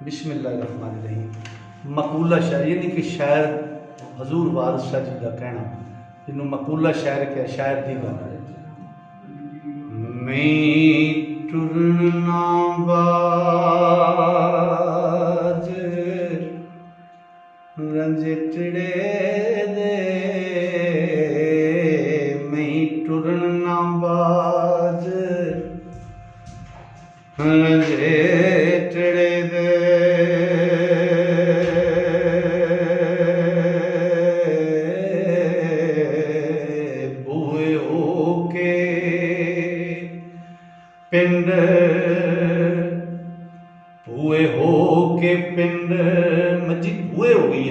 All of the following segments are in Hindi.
बिस्मिल्लाहिर्रहमानिर्रहीम। मकूला शायर यानी कि शायर हजूर वारिस शाह जी का कहना, जिन्हों मकूला शायर क्या शायर की गल है। मैं टुरना बाज रंजटड़े दे, मैं टुरना बाज रंजटड़े दे, बूए होके पिंड, बूए होके पिंड मजी बूए हो गई,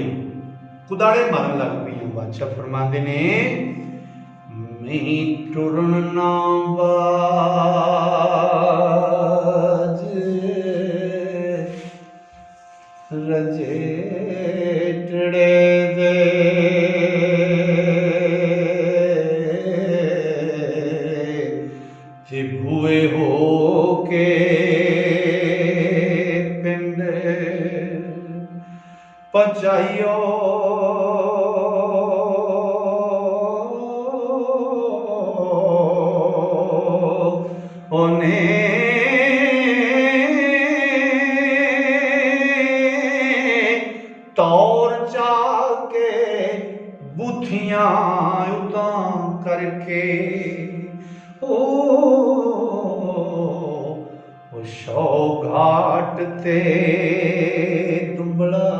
कुदाड़े मारन लग पई। बादशाह फरमाते ने मैं टुरन ना बाज रजेटड़े दे, जे भूए हो के पिंड पचाइयो ओने तौर जाके बुथियां उतां करके ओ शौघाट ते दुबड़ा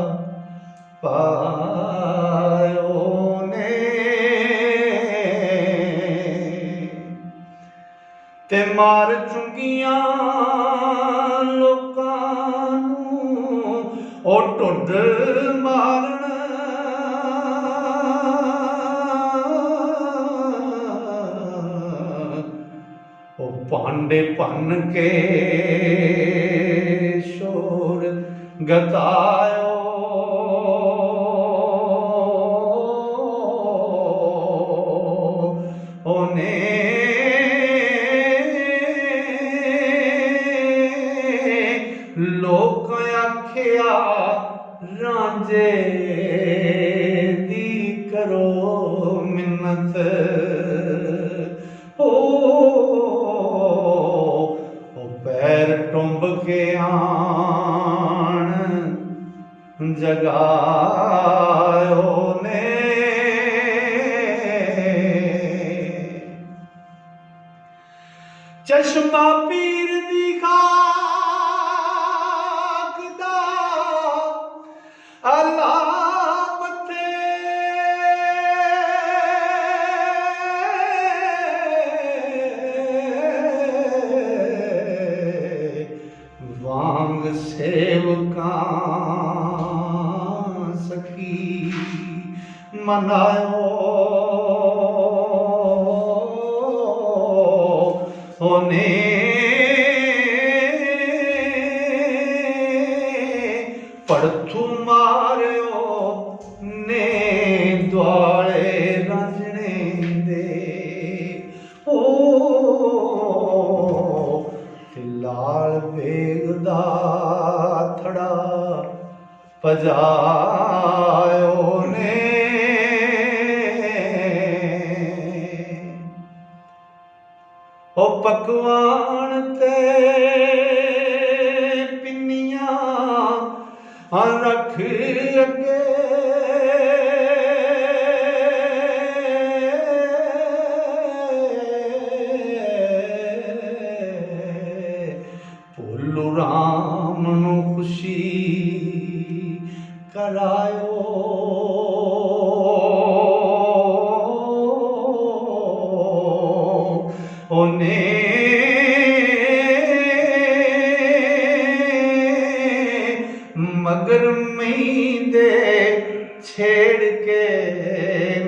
पायो ने, ते मार चुंगियां लोकां नूं ओ टुड मारन, ओ भांडे भन के शोर गतायो, ओने लोक आख्या रांझे दी करो मिन्नत, ओ पैर टुंब के आन जगायो ने, चश्मा पीर दी खाक दा अला मथे, वांग सेवकां सखी मनायो ओने, पड़थू मारियो ने द्वाले रंजने दे, ओ लाल बेग दा थड़ा पजायो ने, ओ पकवान ते पिन्नियां रख अगे, भोलू राम नू खुशी करायो, ओने मगर मई दे छेड़ के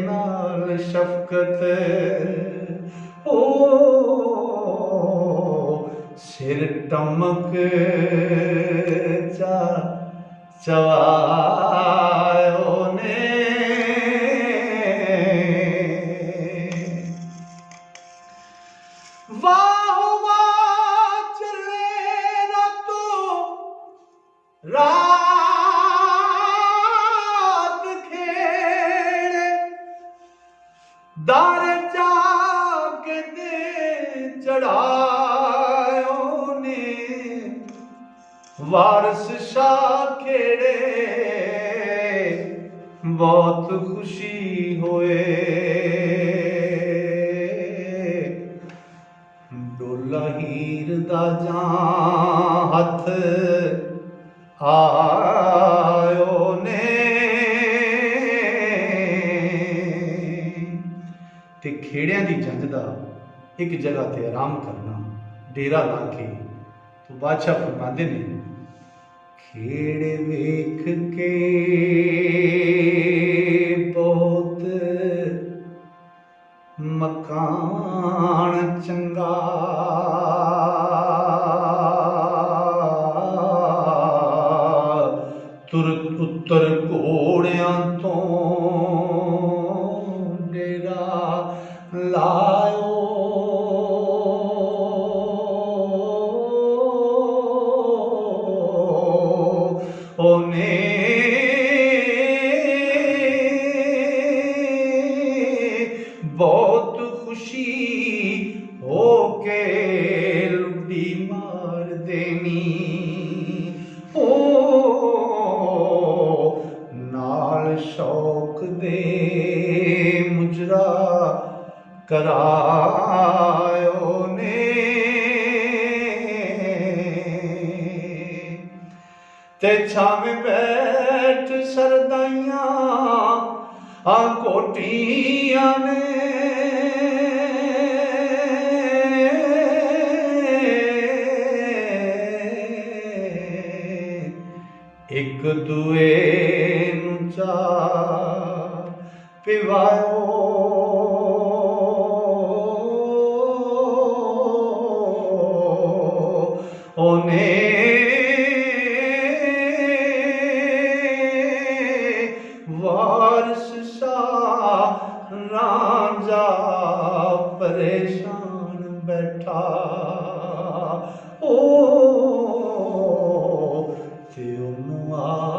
नाल शफकत, ओ सिर टमक चा चवायो ने, वाह वाह चले ना तो रात खेड़े दार जाके दे चढ़ायो ने वारस शाह खेड़े बहुत खुशी होए डोला हीर दा जां हथ आयो ने ते खेड़ियां दी जंज दा एक जगह ते आराम करना डेरा ला के तो बादशाह फरमाते ने खेड़े वेख के बहुत मकान चंगा तुर उत्तर घोड़ियां तो डेरा लायो ओने बहुत खुशी होके लुड्डी मार देनी ओ नाल शौक दे मुजरा करायो ने ते छावे बैठ सरदाइयां कोटियां ने एक दुए नू चा पिवायो ओने वारस शाह राजा परेशान बैठा ओ ते ओनू आ